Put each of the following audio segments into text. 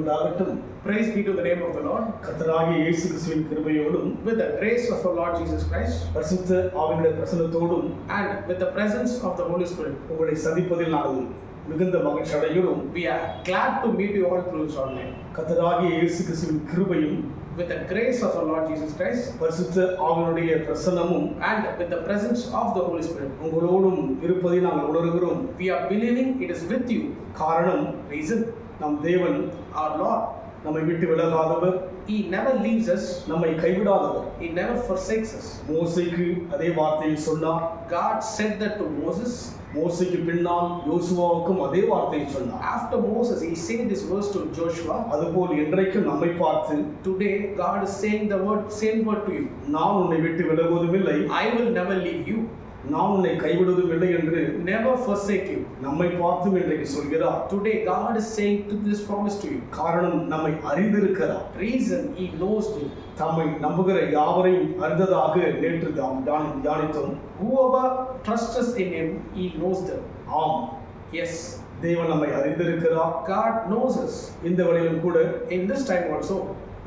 உண்டாகட்டும். Praise be to the name of the Lord. கர்த்தராகிய இயேசு கிறிஸ்துவின் கிருபையோடும் With the grace of our Lord Jesus Christ பரிசுத்த ஆவியுடைய பிரசன்னத்தோடும் and with the presence of the Holy Spirit, உங்களை சந்திப்பதில் நான் மிகுந்த மகிழ்ச்சி அடைகிறோம். we are glad to meet you all through this online. கர்த்தராகிய இயேசு கிறிஸ்துவின் கிருபையும் With the grace of our Lord Jesus Christ பரிசுத்த ஆவியுடைய பிரசன்னமும் and with the presence of the Holy Spirit, உங்களோடும் இருப்பதை நாங்கள் உணர்கிறோம். we are believing it is with you. காரணம், Reason, நம் தேவன் our Lord, நம்மை விட்டு விலகாதவர், He never leaves us, நம்மை கைவிடாதவர். He never forsakes us. மோசேக்கு அதே வார்த்தையை சொன்னார். God said that to Moses. மோசேக்கு பின்னால் யோசுவாவுக்கும் அதே வார்த்தையை சொன்னார். After Moses, He said this verse to Joshua. அதுபோல் இன்றைக்கும் நம்மை பார்த்து Today, God is saying the same word to you. நான் உன்னை விட்டு விலகுவதும் இல்லை, I will never leave you, நான் உன்னை கைவிடுவதும் இல்லை என்று never forsake you. நம்மை பார்த்தும் இன்றைக்கு சொல்கிறார். Today, God is saying this promise to you. காரணம், நம்மை அறிந்திருக்கிறார். Reason, He knows me. தம்மை நம்புகிற யாவரையும் அறிந்ததாக நேற்று தியானித்தோம். Whoever trusts in Him, He knows them. ஆம், Yes, தேவன் நம்மை அறிந்திருக்கிறார். God knows us. இந்த வழியிலும் கூட In this time also,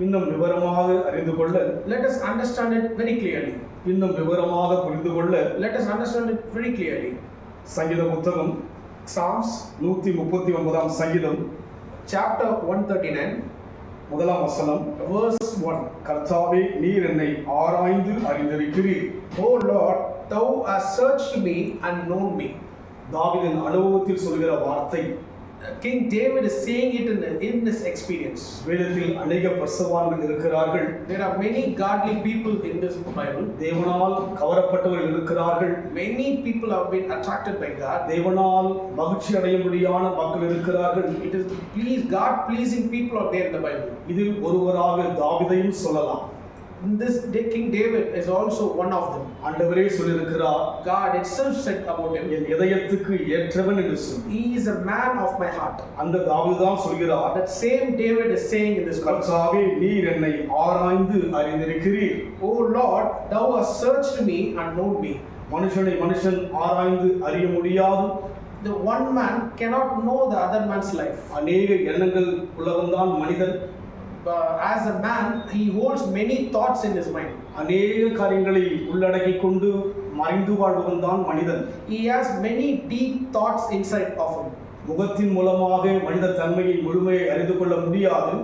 இன்னும் விவரமாக அறிந்து கொள்ள, let us understand it very clearly. இன்னும் விவரமாக புரிந்து கொள்ள Let us understand it very clearly. சங்கீத புத்தகம் Psalms 139 சங்கீதம் chapter 139, முதலாம் வசனம். verse 1. கர்த்தாவே, நீர் என்னை ஆராய்ந்து அறிந்திருக்கிறீர். O Lord, Thou hast searched me and known me. தாவீதின் அனுபவத்தில் சொல்கிற வார்த்தை. King David is saying it in this experience. வேதத்தில் அநேக பரிசுத்தவான்கள் இருக்கிறார்கள். There are many godly people in this Bible. தேவனால் கவரப்பட்டவர்கள் இருக்கிறார்கள். Many people have been attracted by God. தேவனால் மகிழ்ச்சி அடையும்படியான மக்கள் இருக்கிறார்கள். It is God pleasing people are there in the Bible. இதில் ஒருவராக தாவீதையும் சொல்லலாம். This King David is also one of them. ஆண்டவரே சொல்லியிருக்கிறார், God itself said about him, என் இதயத்துக்கு ஏற்றவன் என்று சொல்லி. He is a man of my heart. அந்த தாவீதுதான் சொல்கிறார், That same David is saying in this verse, கர்த்தாவே, நீர் என்னை ஆராய்ந்து அறிந்திருக்கிறீர். O Lord, Thou hast searched me and known me. மனுஷனை மனுஷன் ஆராய்ந்து அறிய முடியாது. The one man cannot know the other man's life. அநேக எண்ணங்கள் உள்ளவன்தான் மனிதன். As a man, he holds many thoughts in his mind. அநேக காரியங்களை உள்ளடக்கிக் கொண்டு மறைந்து வாழ்வன் தான் மனிதன். He has many deep thoughts inside of him. முகத்தின் மூலமாக மனித தன்மையை முழுமையை அறிந்து கொள்ள முடியாது.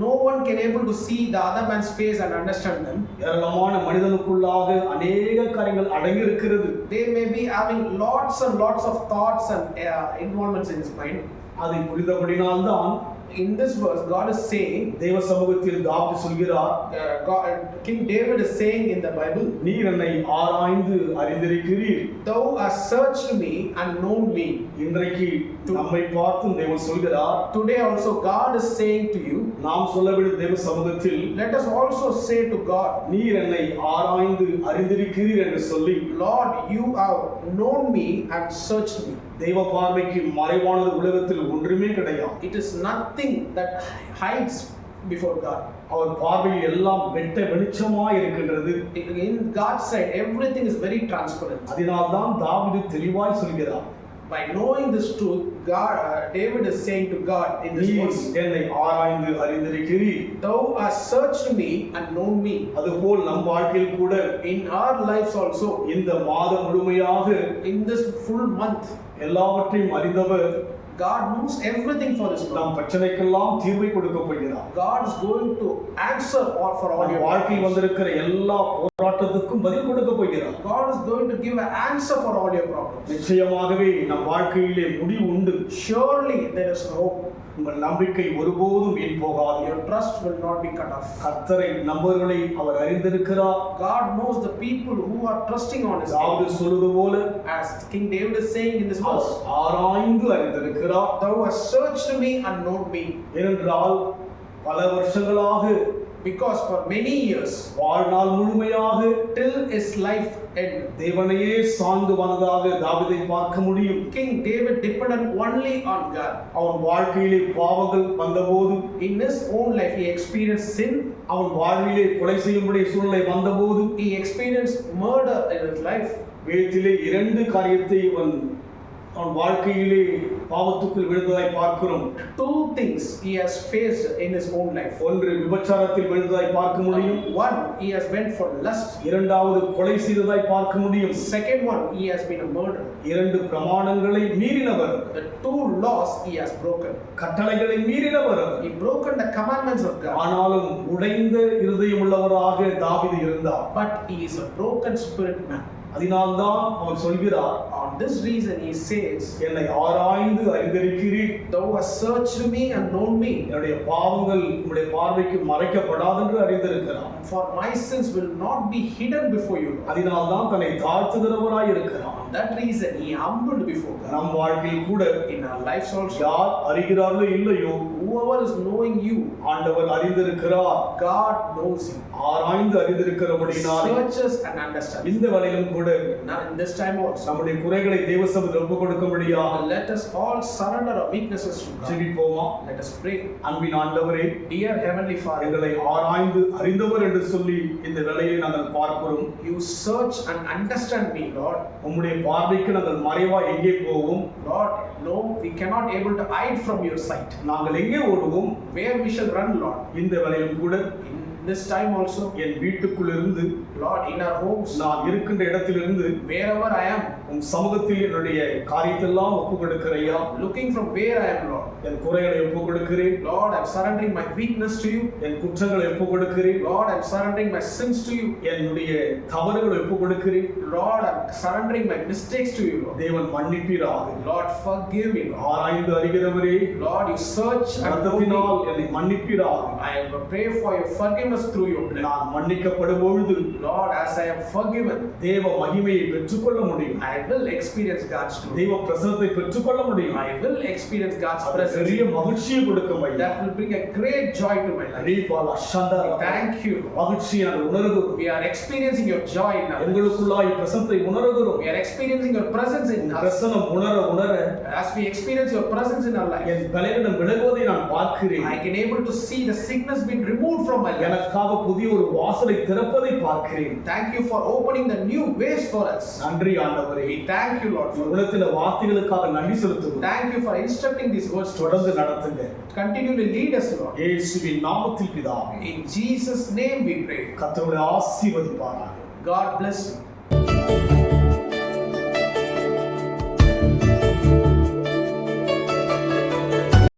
No one can able to see the other man's face and understand them. ஏராளமான மனிதனுக்குள்ளாக அநேக காரியங்கள் அடங்கி இருக்கிறது. They may be having lots and lots of thoughts and involvements in his mind. அதை புரிந்தபடினால்தான் In this verse, God is saying, தேவ சமூகத்தில் தாவீது சொல்கிறார், King David is saying in the Bible, நீர் என்னை ஆராய்ந்து அறிந்திருக்கிறீர். Thou hast searched me and known me. இன்றைக்கு நம்மை பார்த்தும் தேவன் சொல்கிறார். Today also God is saying to you, நாம் சொல்ல வேண்டும் தேவ சமூகத்தில், let us also say to God, நீர் என்னை ஆராய்ந்து அறிந்திருக்கிறீர் என்று சொல்லி, Lord, you have known me and searched me. தெய்வ பார்வைக்கு மறைவானது உலகத்தில் ஒன்றுமே கிடையாது. It is nothing that hides before God. அவர் பார்வையில் எல்லாம் வெட்ட வெளிச்சமாய் இருக்கின்றது. In God's sight, everything is very transparent. அதனால்தான் தாவீது தெளிவாய் சொல்கிறார். By knowing this truth, David is saying to God in this நீர் verse, என்னை ஆராய்ந்து அறிந்திருக்கிறீர். Thou hast searched me and known me. அதுபோல் நம் வாழ்க்கையில் கூட In our lives also, இந்த மாதம் முழுமையாக in this full month, எல்லாவற்றையும் அறிந்தவர் God knows everything for this month. நம் பிரச்சனைக்கெல்லாம் தீர்வை கொடுக்க போகிறார். God is going to answer for all your வாழ்க்கையில் problems. வந்திருக்கிற எல்லா போராட்டத்துக்கும் பதில் கொடுக்க போகிறார். God is going to give an answer for all your problems. நிச்சயமாகவே நம் வாழ்க்கையிலே முடிவு உண்டு. Surely there is hope. உங்கள் நம்பிக்கை ஒருபோதும் வீண் போகாது. Your trust will not be cut off. கர்த்தரை நம்புகிறவர்களை அவர் அறிந்திருக்கிறார். God knows the people who are trusting on His name. தாவீது சொல்வது போல, As King David is saying in this verse, ஆராய்ந்து அறிந்திருக்கிறார். Thou hast searched me and known me. ஏனென்றால் பல வருஷங்களாக, Because for many years, வாழ்நாள் முழுமையாக till his life end, தேவனையே சார்ந்து வந்ததாக தாவீதை பார்க்க முடியும். King David depended only on God. அவன் வாழ்க்கையிலே பாவங்கள் வந்தபோது, In his own life, he experienced sin. அவன் வாழ்விலே கொலை செய்யும்படி சூழ்நிலை வந்தபோது, He experienced murder in his life. வேதத்திலே இரண்டு காரியத்தை அவன் அவன் வாழ்க்கையிலே பாவத்துக்குள் விழுந்ததாய் பார்க்கிறோம். Two things he has faced in his own life. ஒன்று விபச்சாரத்தில் விழுந்ததாய் பார்க்க முடியும். One, he has went for lust. இரண்டாவது கொலை செய்ததாய் பார்க்க முடியும். Second one, he has been a murderer. இரண்டு பிரமாணங்களை மீறினவர். The two laws he has broken. கட்டளைகளை மீறினவர். He broken the commandments of God. ஆனாலும் உடைந்த இருதயம் உள்ளவராக தாவீது இருந்தார். But he is a broken spirit man. அதனால்தான் அவர் சொல்கிறார், On this reason he says, என்னை ஆராய்ந்து அறிந்திருக்கிறீர், thou hast searched me and known me. என்னுடைய பாவங்கள் உம்முடைய பார்வைக்கு மறைக்கப்படாது என்று அறிந்திருக்கிறார். For my sins will not be hidden before you. அதனால்தான் தன்னை தாழ்த்துகிறவராய் இருக்கிறார். For that reason he humbled before God. நம் வாழ்க்கையில் கூட In our lives also, யார் அறிகிறார்களோ இல்லையோ, whoever is knowing you, ஆண்டவர் அறிந்திருக்கிறார். God knows you. ஆராய்ந்து அறிந்திருக்கிறபடியினால் Searches and understands. இந்த வேளையிலும் கூட Now in this time also, நம்முடைய குறைகளை தேவ சமூகத்தில் ஒப்புக் கொடுக்கும்படியாக let us all surrender our weaknesses to God. ஜெபிப்போமா? Let us pray. அன்பின் ஆண்டவரே, Dear Heavenly Father, எங்களை ஆராய்ந்து அறிந்தவர் என்று சொல்லி இந்த வேளையை நாங்கள் பார்க்கிறோம். you search and understand me, Lord. உம்முடைய பார்வைக்கு நாங்கள் மறைவா எங்கே போவோம்? Lord, no, we cannot able to hide from your sight. நாங்கள் எங்கே ஓடுவோம்? Where we shall run, Lord. இந்த வேளையிலும் கூட In this time also, என் வீட்டுக்குள் இருந்து, Lord, in our homes, நான் இருக்கின்ற இடத்திலிருந்து wherever I am, உன் சமூகத்தில் என்னுடைய காரியத்தெல்லாம் ஒப்புக் கொடுக்கிறையா. looking from where I am, Lord. என் குறைகளை ஒப்புக் கொடுக்கிறேன். Lord, I'm surrendering my weakness to you. என் குற்றங்களை ஒப்புக் கொடுக்கிறேன். Lord, I'm surrendering my sins to you. என்னுடைய தவறுகளை ஒப்புக் கொடுக்கிறேன். Lord, I'm surrendering my mistakes to you, Lord. தேவன் மன்னிப்பீராக. Lord, forgive me, Lord. ஆராய்ந்து அறிகிறவரே, Lord, you search and know ரத்தத்தினால் me. என்னை மன்னிப்பீராக. I pray for your forgiveness through your blood. நான் மன்னிக்கப்படும் பொழுது Lord, as I am forgiven, தேவ மகிமையை பெற்றுக்கொள்ள முடியும். I will experience God's glory. தெய்வ பிரசன்னத்தை பெற்றுக்கொள்ள முடியும். I will experience God's அது presence. பெரிய மகிழ்ச்சியை கொடுக்கும் ஐயா. That will bring a great joy to my life. ரீபாலா சந்தரா. Thank you. மகிழ்ச்சியை நாங்கள் உணர்கிறோம். We are experiencing your joy now. எங்களுக்குள்ளாய் பிரசன்னத்தை உணர்கிறோம். We are experiencing your presence in us. பிரசன்னம் உணர உணர As we experience your presence in our life, என் பலவீனம் விலகுவதை நான் பார்க்கிறேன். I can able to see the sickness being removed from my life. எனக்காக புதிய ஒரு வாசலை திறப்பதை பார்க்கிறேன். Thank you for opening the new ways for us. நன்றி ஆண்டவரே. We thank you, Lord, for உலகத்தின் வார்த்தைகளுக்காக நன்றி செலுத்துகிறோம். thank you for instructing these words to us. தொடர்ந்து நடத்துங்க. Continue to lead us, Lord. இயேசுவின் நாமத்தில் பிதாவே. In Jesus' name we pray. கர்த்தருடைய ஆசீர்வதிப்பாராக. God bless you.